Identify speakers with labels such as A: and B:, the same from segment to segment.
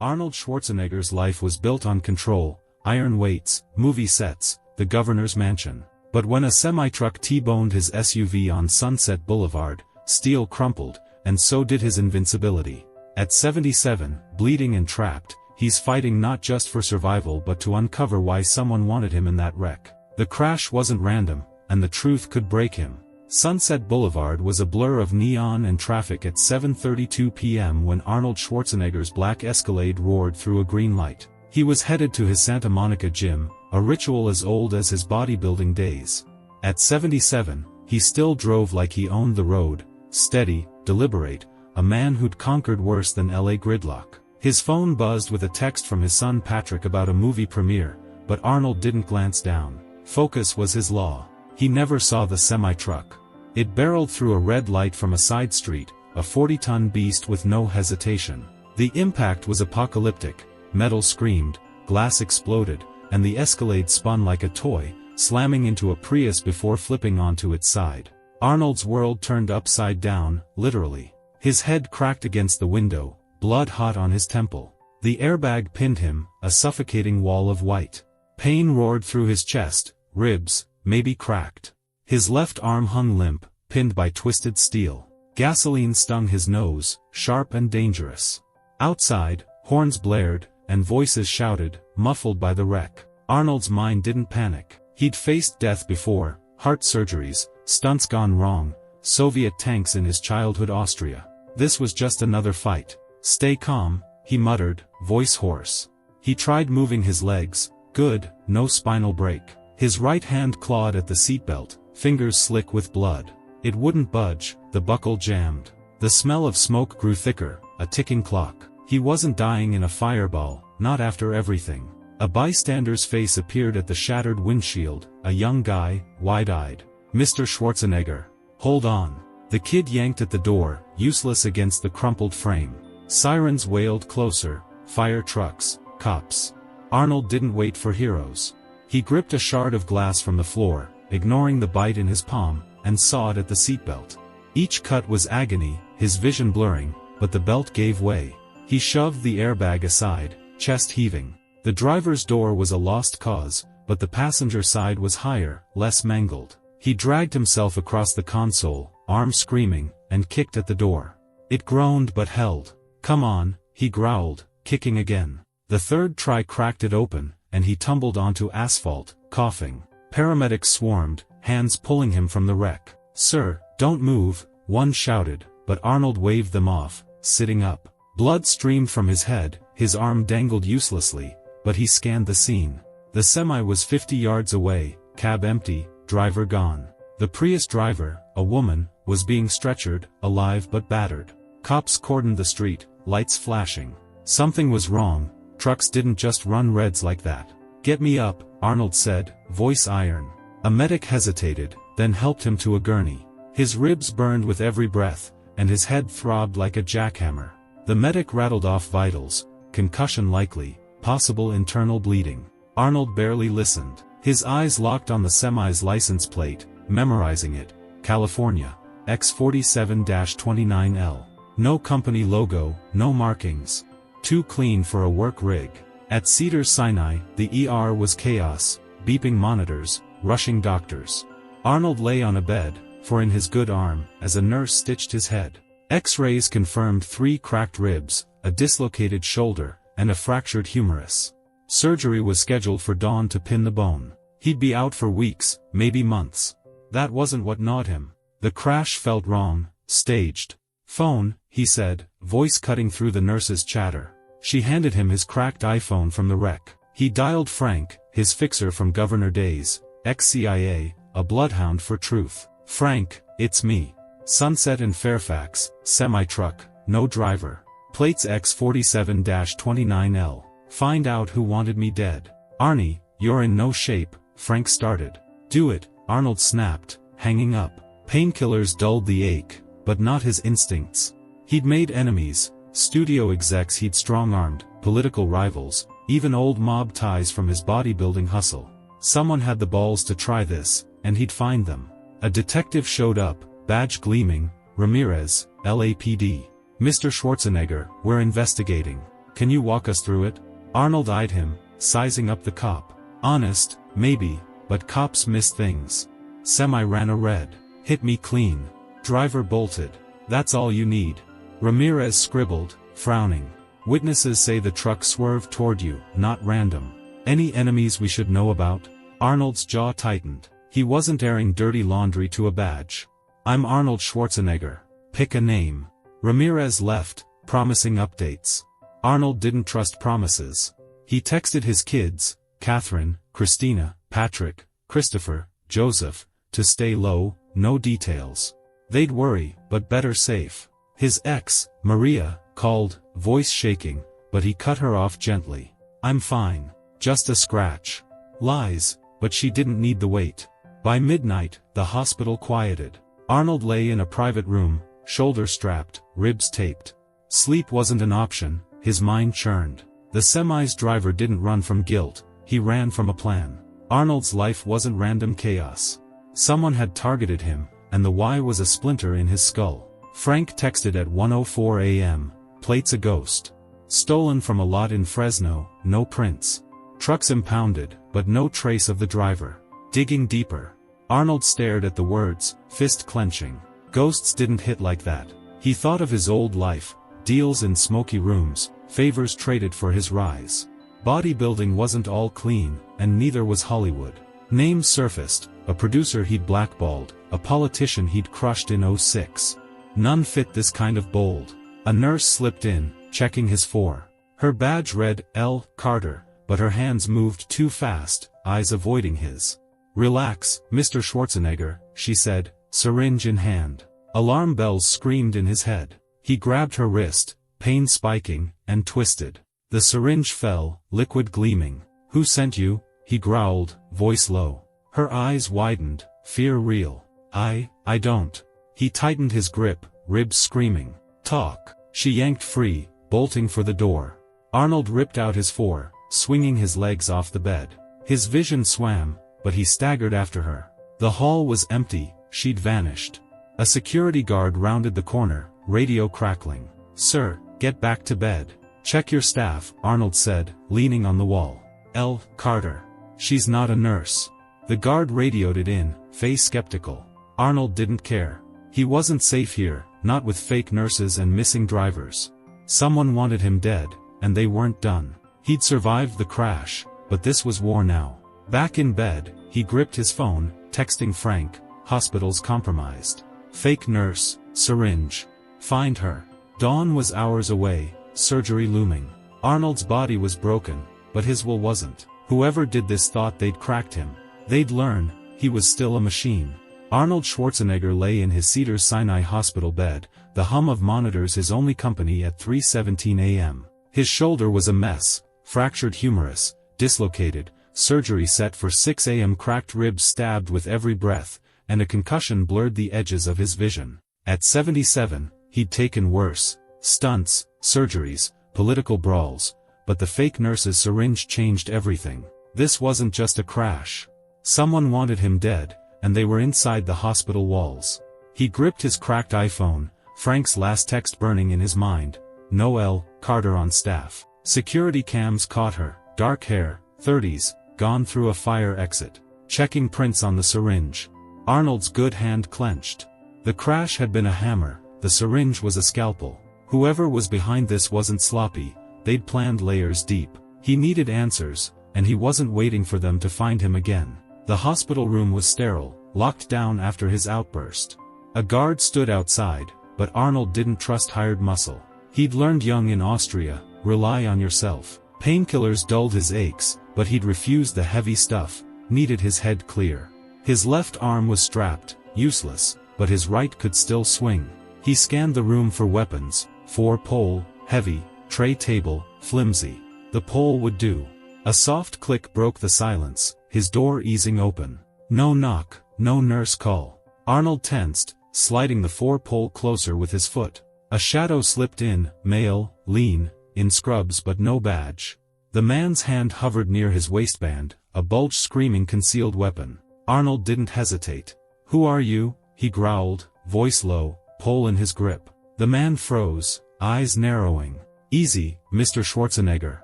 A: Arnold Schwarzenegger's life was built on control, iron weights, movie sets, the governor's mansion. But when a semi-truck T-boned his SUV on Sunset Boulevard, steel crumpled, and so did his invincibility. At 77, bleeding and trapped, he's fighting not just for survival but to uncover why someone wanted him in that wreck. The crash wasn't random, and the truth could break him. Sunset Boulevard was a blur of neon and traffic at 7:32 p.m. when Arnold Schwarzenegger's black Escalade roared through a green light. He was headed to his Santa Monica gym, a ritual as old as his bodybuilding days. At 77, he still drove like he owned the road, steady, deliberate, a man who'd conquered worse than LA gridlock. His phone buzzed with a text from his son Patrick about a movie premiere, but Arnold didn't glance down. Focus was his law. He never saw the semi-truck. It barreled through a red light from a side street, a 40-ton beast with no hesitation. The impact was apocalyptic. Metal screamed, glass exploded, and the Escalade spun like a toy, slamming into a Prius before flipping onto its side. Arnold's world turned upside down, literally. His head cracked against the window, blood hot on his temple. The airbag pinned him, a suffocating wall of white. Pain roared through his chest, ribs, maybe cracked. His left arm hung limp, pinned by twisted steel. Gasoline stung his nose, sharp and dangerous. Outside, horns blared, and voices shouted, muffled by the wreck. Arnold's mind didn't panic. He'd faced death before, heart surgeries, stunts gone wrong, Soviet tanks in his childhood Austria. This was just another fight. Stay calm, he muttered, voice hoarse. He tried moving his legs. Good, no spinal break. His right hand clawed at the seatbelt, fingers slick with blood. It wouldn't budge, the buckle jammed. The smell of smoke grew thicker, a ticking clock. He wasn't dying in a fireball, not after everything. A bystander's face appeared at the shattered windshield, a young guy, wide-eyed. Mr. Schwarzenegger. Hold on. The kid yanked at the door, useless against the crumpled frame. Sirens wailed closer, fire trucks, cops. Arnold didn't wait for heroes. He gripped a shard of glass from the floor, ignoring the bite in his palm, and sawed at the seatbelt. Each cut was agony, his vision blurring, but the belt gave way. He shoved the airbag aside, chest heaving. The driver's door was a lost cause, but the passenger side was higher, less mangled. He dragged himself across the console, arms screaming, and kicked at the door. It groaned but held. Come on, he growled, kicking again. The third try cracked it open, and he tumbled onto asphalt, coughing. Paramedics swarmed, hands pulling him from the wreck. Sir, don't move, one shouted, but Arnold waved them off, sitting up. Blood streamed from his head, his arm dangled uselessly, but he scanned the scene. The semi was 50 yards away, cab empty, driver gone. The Prius driver, a woman, was being stretchered, alive but battered. Cops cordoned the street, lights flashing. Something was wrong, trucks didn't just run reds like that. Get me up, Arnold said, voice iron. A medic hesitated, then helped him to a gurney. His ribs burned with every breath, and his head throbbed like a jackhammer. The medic rattled off vitals, concussion likely, possible internal bleeding. Arnold barely listened. His eyes locked on the semi's license plate, memorizing it. California. X47-29L. No company logo, no markings. Too clean for a work rig. At Cedars-Sinai, the ER was chaos, beeping monitors, rushing doctors. Arnold lay on a bed, for in his good arm, as a nurse stitched his head. X-rays confirmed 3 cracked ribs, a dislocated shoulder, and a fractured humerus. Surgery was scheduled for dawn to pin the bone. He'd be out for weeks, maybe months. That wasn't what gnawed him. The crash felt wrong, staged. Phone, he said, voice cutting through the nurse's chatter. She handed him his cracked iPhone from the wreck. He dialed Frank, his fixer from Governor Days, ex-CIA, a bloodhound for truth. Frank, it's me. Sunset and Fairfax, semi-truck, no driver. Plates X47-29L. Find out who wanted me dead. Arnie, you're in no shape, Frank started. Do it, Arnold snapped, hanging up. Painkillers dulled the ache, but not his instincts. He'd made enemies, studio execs he'd strong-armed, political rivals, even old mob ties from his bodybuilding hustle. Someone had the balls to try this, and he'd find them. A detective showed up, badge gleaming. Ramirez, LAPD. Mr. Schwarzenegger, we're investigating. Can you walk us through it? Arnold eyed him, sizing up the cop. Honest, maybe, but cops miss things. Semi ran a red. Hit me clean. Driver bolted. That's all you need. Ramirez scribbled, frowning. Witnesses say the truck swerved toward you, not random. Any enemies we should know about? Arnold's jaw tightened. He wasn't airing dirty laundry to a badge. I'm Arnold Schwarzenegger. Pick a name. Ramirez left, promising updates. Arnold didn't trust promises. He texted his kids, Catherine, Christina, Patrick, Christopher, Joseph, to stay low, no details. They'd worry, but better safe. His ex, Maria, called, voice shaking, but he cut her off gently. I'm fine. Just a scratch. Lies, but she didn't need the wait. By midnight, the hospital quieted. Arnold lay in a private room, shoulders strapped, ribs taped. Sleep wasn't an option, his mind churned. The semi's driver didn't run from guilt, he ran from a plan. Arnold's life wasn't random chaos. Someone had targeted him, and the why was a splinter in his skull. Frank texted at 1:04 a.m., plates a ghost. Stolen from a lot in Fresno, no prints. Trucks impounded, but no trace of the driver. Digging deeper. Arnold stared at the words, fist clenching. Ghosts didn't hit like that. He thought of his old life, deals in smoky rooms, favors traded for his rise. Bodybuilding wasn't all clean, and neither was Hollywood. Names surfaced, a producer he'd blackballed, a politician he'd crushed in '06. None fit this kind of bold. A nurse slipped in, checking his '4. Her badge read, L. Carter, but her hands moved too fast, eyes avoiding his. Relax, Mr. Schwarzenegger, she said, syringe in hand. Alarm bells screamed in his head. He grabbed her wrist, pain spiking, and twisted. The syringe fell, liquid gleaming. Who sent you? He growled, voice low. Her eyes widened, fear real. I don't. He tightened his grip, ribs screaming. Talk. She yanked free, bolting for the door. Arnold ripped out his '4, swinging his legs off the bed. His vision swam, but he staggered after her. The hall was empty, she'd vanished. A security guard rounded the corner, radio crackling. Sir, get back to bed. Check your staff, Arnold said, leaning on the wall. L. Carter. She's not a nurse. The guard radioed it in, face skeptical. Arnold didn't care. He wasn't safe here, not with fake nurses and missing drivers. Someone wanted him dead, and they weren't done. He'd survived the crash, but this was war now. Back in bed, he gripped his phone, texting Frank, hospital's compromised. Fake nurse, syringe. Find her. Dawn was hours away, surgery looming. Arnold's body was broken, but his will wasn't. Whoever did this thought they'd cracked him. They'd learn, he was still a machine. Arnold Schwarzenegger lay in his Cedars-Sinai hospital bed, the hum of monitors his only company at 3:17 a.m. His shoulder was a mess, fractured humerus, dislocated, surgery set for 6 a.m. cracked ribs stabbed with every breath, and a concussion blurred the edges of his vision. At 77, he'd taken worse, stunts, surgeries, political brawls, but the fake nurse's syringe changed everything. This wasn't just a crash. Someone wanted him dead, and they were inside the hospital walls. He gripped his cracked iPhone, Frank's last text burning in his mind. Noel, Carter on staff. Security cams caught her, dark hair, 30s, gone through a fire exit. Checking prints on the syringe. Arnold's good hand clenched. The crash had been a hammer, the syringe was a scalpel. Whoever was behind this wasn't sloppy, they'd planned layers deep. He needed answers, and he wasn't waiting for them to find him again. The hospital room was sterile, locked down after his outburst. A guard stood outside, but Arnold didn't trust hired muscle. He'd learned young in Austria, rely on yourself. Painkillers dulled his aches, but he'd refused the heavy stuff, needed his head clear. His left arm was strapped, useless, but his right could still swing. He scanned the room for weapons, 4-pole, heavy, tray table, flimsy. The pole would do. A soft click broke the silence, his door easing open. No knock, no nurse call. Arnold tensed, sliding the 4-pole closer with his foot. A shadow slipped in, male, lean, in scrubs but no badge. The man's hand hovered near his waistband, a bulge screaming concealed weapon. Arnold didn't hesitate. Who are you? He growled, voice low, pole in his grip. The man froze, eyes narrowing. Easy, Mr. Schwarzenegger.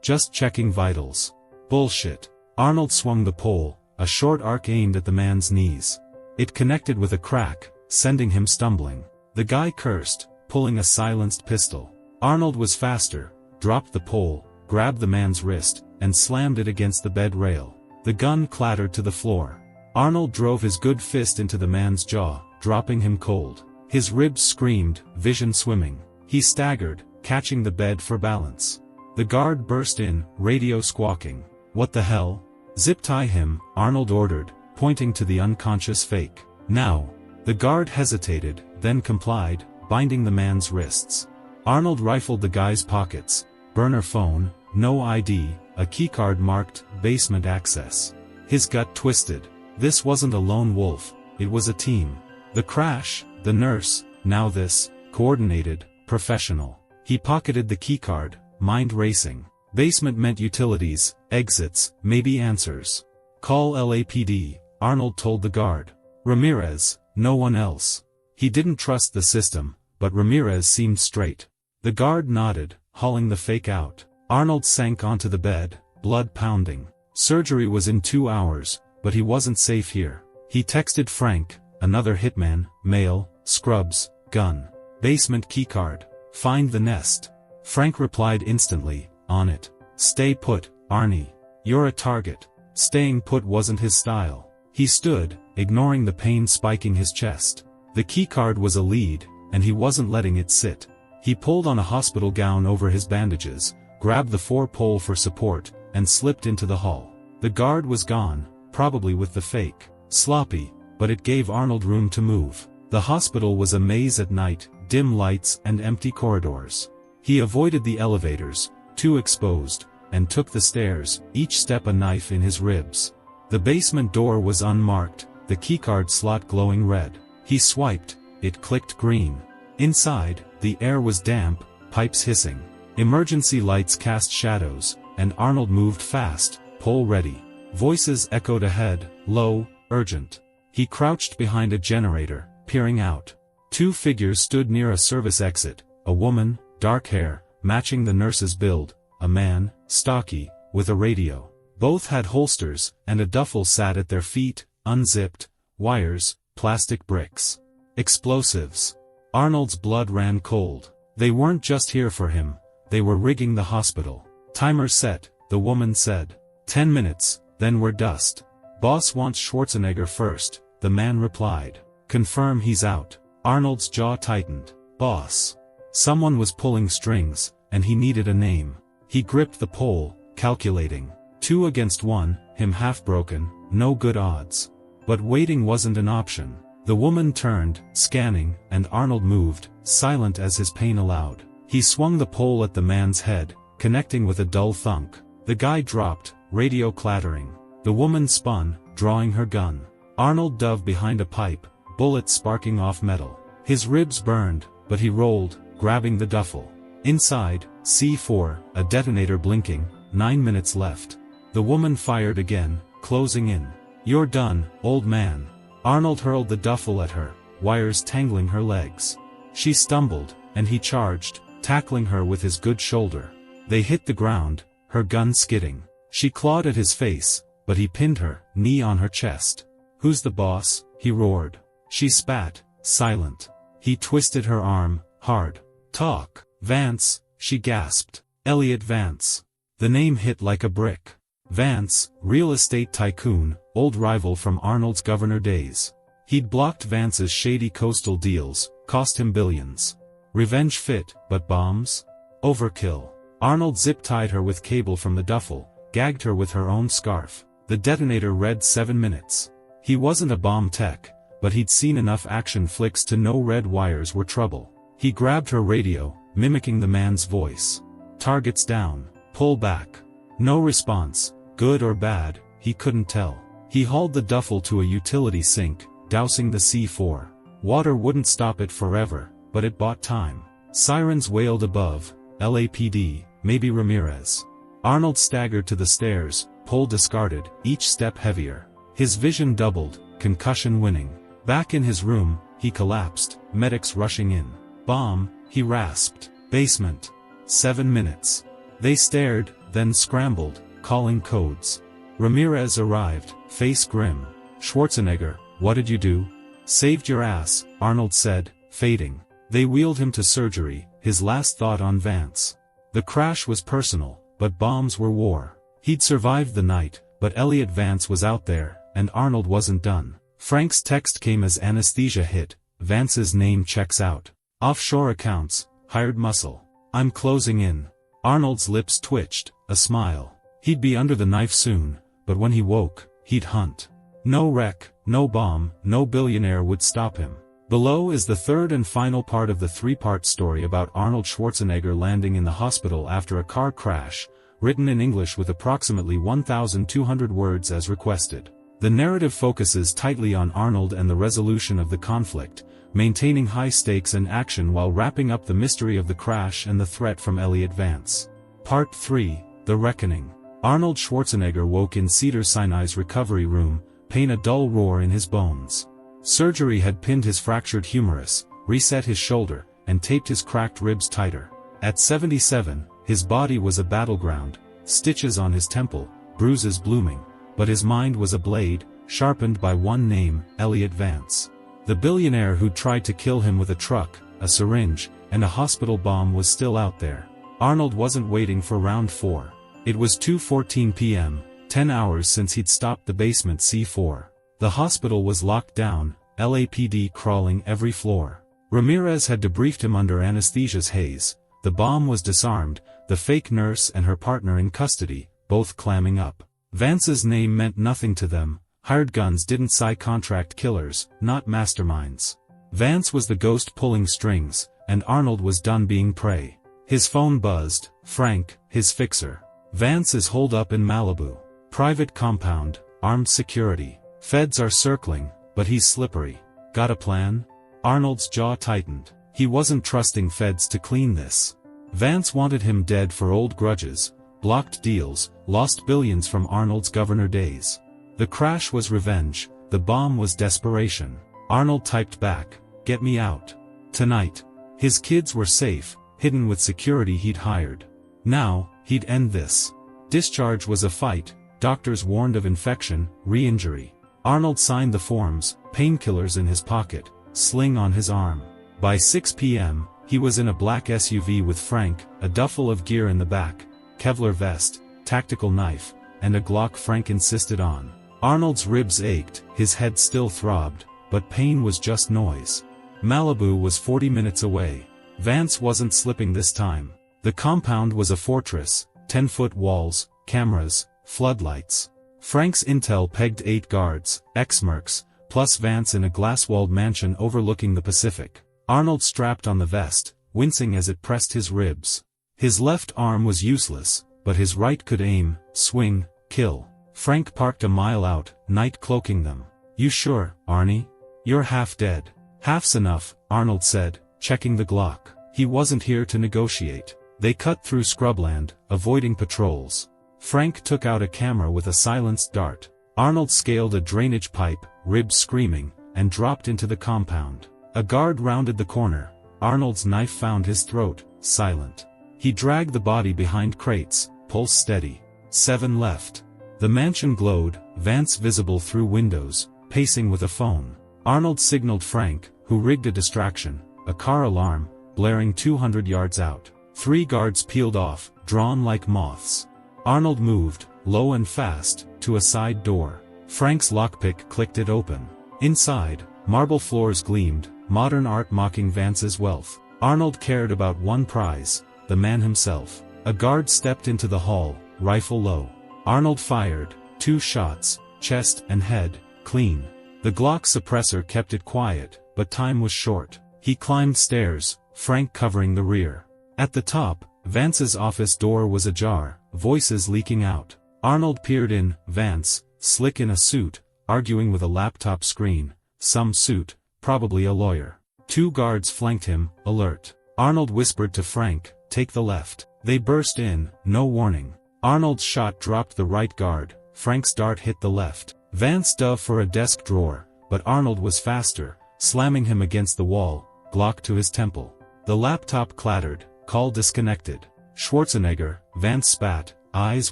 A: Just checking vitals. Bullshit. Arnold swung the pole, a short arc aimed at the man's knees. It connected with a crack, sending him stumbling. The guy cursed, pulling a silenced pistol. Arnold was faster, dropped the pole, grabbed the man's wrist, and slammed it against the bed rail. The gun clattered to the floor. Arnold drove his good fist into the man's jaw, dropping him cold. His ribs screamed, vision swimming. He staggered, catching the bed for balance. The guard burst in, radio squawking. What the hell? Zip tie him, Arnold ordered, pointing to the unconscious fake. Now. The guard hesitated, then complied, binding the man's wrists. Arnold rifled the guy's pockets. Burner phone, no ID, a keycard marked, basement access. His gut twisted. This wasn't a lone wolf, it was a team. The crash, the nurse, now this, coordinated, professional. He pocketed the keycard, mind racing. Basement meant utilities, exits, maybe answers. Call LAPD, Arnold told the guard. Ramirez, no one else. He didn't trust the system, but Ramirez seemed straight. The guard nodded, hauling the fake out. Arnold sank onto the bed, blood pounding. Surgery was in 2 hours, but he wasn't safe here. He texted Frank, another hitman, male, scrubs, gun. Basement keycard. Find the nest. Frank replied instantly, on it. Stay put, Arnie. You're a target. Staying put wasn't his style. He stood, ignoring the pain spiking his chest. The keycard was a lead, and he wasn't letting it sit. He pulled on a hospital gown over his bandages, grabbed the 4-pole for support, and slipped into the hall. The guard was gone, probably with the fake. Sloppy, but it gave Arnold room to move. The hospital was a maze at night, dim lights and empty corridors. He avoided the elevators, too exposed, and took the stairs, each step a knife in his ribs. The basement door was unmarked, the keycard slot glowing red. He swiped, it clicked green. Inside, the air was damp, pipes hissing. Emergency lights cast shadows, and Arnold moved fast, pole ready. Voices echoed ahead, low, urgent. He crouched behind a generator, peering out. 2 figures stood near a service exit, a woman, dark hair, matching the nurse's build, a man, stocky, with a radio. Both had holsters, and a duffel sat at their feet, unzipped, wires, plastic bricks. Explosives. Arnold's blood ran cold. They weren't just here for him, they were rigging the hospital. Timer set, the woman said. 10 minutes, then we're dust. Boss wants Schwarzenegger first, the man replied. Confirm he's out. Arnold's jaw tightened. Boss. Someone was pulling strings, and he needed a name. He gripped the pole, calculating. 2 against 1, him half broken, no good odds. But waiting wasn't an option. The woman turned, scanning, and Arnold moved, silent as his pain allowed. He swung the pole at the man's head, connecting with a dull thunk. The guy dropped, radio clattering. The woman spun, drawing her gun. Arnold dove behind a pipe, bullets sparking off metal. His ribs burned, but he rolled, grabbing the duffel. Inside, C4, a detonator blinking, 9 minutes left. The woman fired again, closing in. You're done, old man. Arnold hurled the duffel at her, wires tangling her legs. She stumbled, and he charged, tackling her with his good shoulder. They hit the ground, her gun skidding. She clawed at his face, but he pinned her, knee on her chest. Who's the boss? He roared. She spat, silent. He twisted her arm, hard. Talk. Vance, she gasped. Elliot Vance. The name hit like a brick. Vance, real estate tycoon, old rival from Arnold's governor days. He'd blocked Vance's shady coastal deals, cost him billions. Revenge fit, but bombs? Overkill. Arnold zip-tied her with cable from the duffel, gagged her with her own scarf. The detonator read 7 minutes. He wasn't a bomb tech, but he'd seen enough action flicks to know red wires were trouble. He grabbed her radio, mimicking the man's voice. Targets down. Pull back. No response, good or bad, he couldn't tell. He hauled the duffel to a utility sink, dousing the C4. Water wouldn't stop it forever, but it bought time. Sirens wailed above, LAPD, maybe Ramirez. Arnold staggered to the stairs, pole discarded, each step heavier. His vision doubled, concussion winning. Back in his room, he collapsed, medics rushing in. Bomb, he rasped. Basement. 7 minutes. They stared, then scrambled, calling codes. Ramirez arrived, face grim. Schwarzenegger, what did you do? Saved your ass, Arnold said, fading. They wheeled him to surgery, his last thought on Vance. The crash was personal, but bombs were war. He'd survived the night, but Elliot Vance was out there, and Arnold wasn't done. Frank's text came as anesthesia hit. Vance's name checks out. Offshore accounts, hired muscle. I'm closing in. Arnold's lips twitched, a smile. He'd be under the knife soon, but when he woke, he'd hunt. No wreck, no bomb, no billionaire would stop him. Below is the third and final part of the three-part story about Arnold Schwarzenegger landing in the hospital after a car crash, written in English with approximately 1,200 words as requested. The narrative focuses tightly on Arnold and the resolution of the conflict, maintaining high stakes and action while wrapping up the mystery of the crash and the threat from Elliot Vance. Part 3, The Reckoning. Arnold Schwarzenegger woke in Cedars-Sinai's recovery room, pain a dull roar in his bones. Surgery had pinned his fractured humerus, reset his shoulder, and taped his cracked ribs tighter. At 77, his body was a battleground, stitches on his temple, bruises blooming, but his mind was a blade, sharpened by one name, Elliot Vance. The billionaire who'd tried to kill him with a truck, a syringe, and a hospital bomb was still out there. Arnold wasn't waiting for round 4. It was 2:14 p.m., 10 hours since he'd stopped the basement C4. The hospital was locked down, LAPD crawling every floor. Ramirez had debriefed him under anesthesia's haze. The bomb was disarmed, the fake nurse and her partner in custody, both clamming up. Vance's name meant nothing to them. Hired guns didn't sign contract killers, not masterminds. Vance was the ghost pulling strings, and Arnold was done being prey. His phone buzzed. Frank, his fixer. Vance is holed up in Malibu. Private compound, armed security. Feds are circling, but he's slippery. Got a plan? Arnold's jaw tightened. He wasn't trusting feds to clean this. Vance wanted him dead for old grudges, blocked deals, lost billions from Arnold's governor days. The crash was revenge, the bomb was desperation. Arnold typed back, "Get me out. Tonight." His kids were safe, hidden with security he'd hired. Now, he'd end this. Discharge was a fight, doctors warned of infection, re-injury. Arnold signed the forms, painkillers in his pocket, sling on his arm. By 6 p.m., he was in a black SUV with Frank, a duffel of gear in the back, Kevlar vest, tactical knife, and a Glock Frank insisted on. Arnold's ribs ached, his head still throbbed, but pain was just noise. Malibu was 40 minutes away. Vance wasn't slipping this time. The compound was a fortress, 10-foot walls, cameras, floodlights. Frank's intel pegged 8 guards, ex-mercs, plus Vance in a glass-walled mansion overlooking the Pacific. Arnold strapped on the vest, wincing as it pressed his ribs. His left arm was useless, but his right could aim, swing, kill. Frank parked a mile out, night cloaking them. "You sure, Arnie? You're half dead." "Half's enough," Arnold said, checking the Glock. He wasn't here to negotiate. They cut through scrubland, avoiding patrols. Frank took out a camera with a silenced dart. Arnold scaled a drainage pipe, ribs screaming, and dropped into the compound. A guard rounded the corner. Arnold's knife found his throat, silent. He dragged the body behind crates, pulse steady. 7 left. The mansion glowed, Vance visible through windows, pacing with a phone. Arnold signaled Frank, who rigged a distraction, a car alarm, blaring 200 yards out. 3 guards peeled off, drawn like moths. Arnold moved, low and fast, to a side door. Frank's lockpick clicked it open. Inside, marble floors gleamed, modern art mocking Vance's wealth. Arnold cared about one prize, the man himself. A guard stepped into the hall, rifle low. Arnold fired, 2 shots, chest and head, clean. The Glock suppressor kept it quiet, but time was short. He climbed stairs, Frank covering the rear. At the top, Vance's office door was ajar, voices leaking out. Arnold peered in. Vance, slick in a suit, arguing with a laptop screen. Some suit, probably a lawyer. 2 guards flanked him, alert. Arnold whispered to Frank, "Take the left." They burst in, no warning. Arnold's shot dropped the right guard, Frank's dart hit the left. Vance dove for a desk drawer, but Arnold was faster, slamming him against the wall, Glock to his temple. The laptop clattered, call disconnected. Schwarzenegger, Vance spat, eyes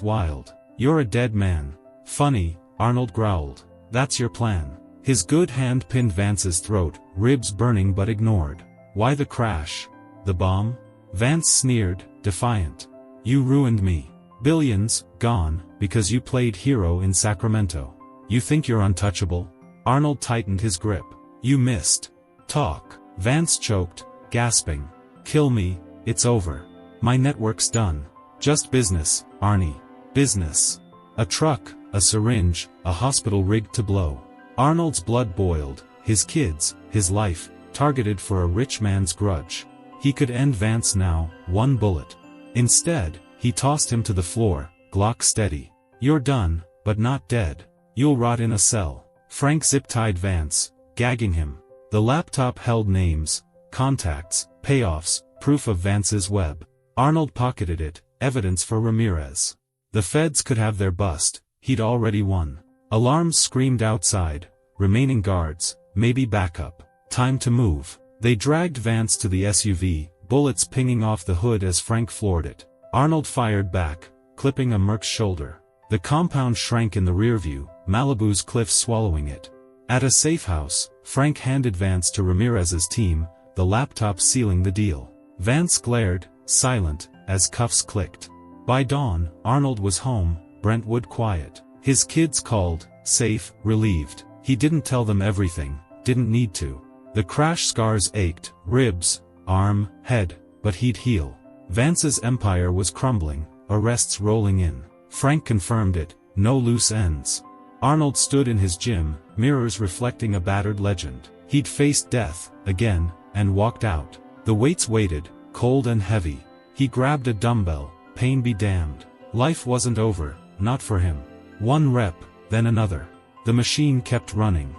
A: wild. You're a dead man. Funny, Arnold growled. That's your plan. His good hand pinned Vance's throat, ribs burning but ignored. Why the crash? The bomb? Vance sneered, defiant. You ruined me. Billions, gone, because you played hero in Sacramento. You think you're untouchable? Arnold tightened his grip. You missed. Talk. Vance choked, gasping. Kill me, it's over. My network's done. Just business, Arnie. Business. A truck, a syringe, a hospital rigged to blow. Arnold's blood boiled, his kids, his life, targeted for a rich man's grudge. He could end Vance now, one bullet. Instead, he tossed him to the floor, Glock steady. You're done, but not dead. You'll rot in a cell. Frank zip-tied Vance, gagging him. The laptop held names, contacts, payoffs, proof of Vance's web. Arnold pocketed it, evidence for Ramirez. The feds could have their bust, he'd already won. Alarms screamed outside, remaining guards, maybe backup. Time to move. They dragged Vance to the SUV, bullets pinging off the hood as Frank floored it. Arnold fired back, clipping a merc's shoulder. The compound shrank in the rearview, Malibu's cliffs swallowing it. At a safe house, Frank handed Vance to Ramirez's team, the laptop sealing the deal. Vance glared, silent, as cuffs clicked. By dawn, Arnold was home, Brentwood quiet. His kids called, safe, relieved. He didn't tell them everything, didn't need to. The crash scars ached, ribs, arm, head, but he'd heal. Vance's empire was crumbling, arrests rolling in. Frank confirmed it, no loose ends. Arnold stood in his gym, mirrors reflecting a battered legend. He'd faced death, again, and walked out. The weights waited, cold and heavy. He grabbed a dumbbell, pain be damned. Life wasn't over, not for him. One rep, then another. The machine kept running.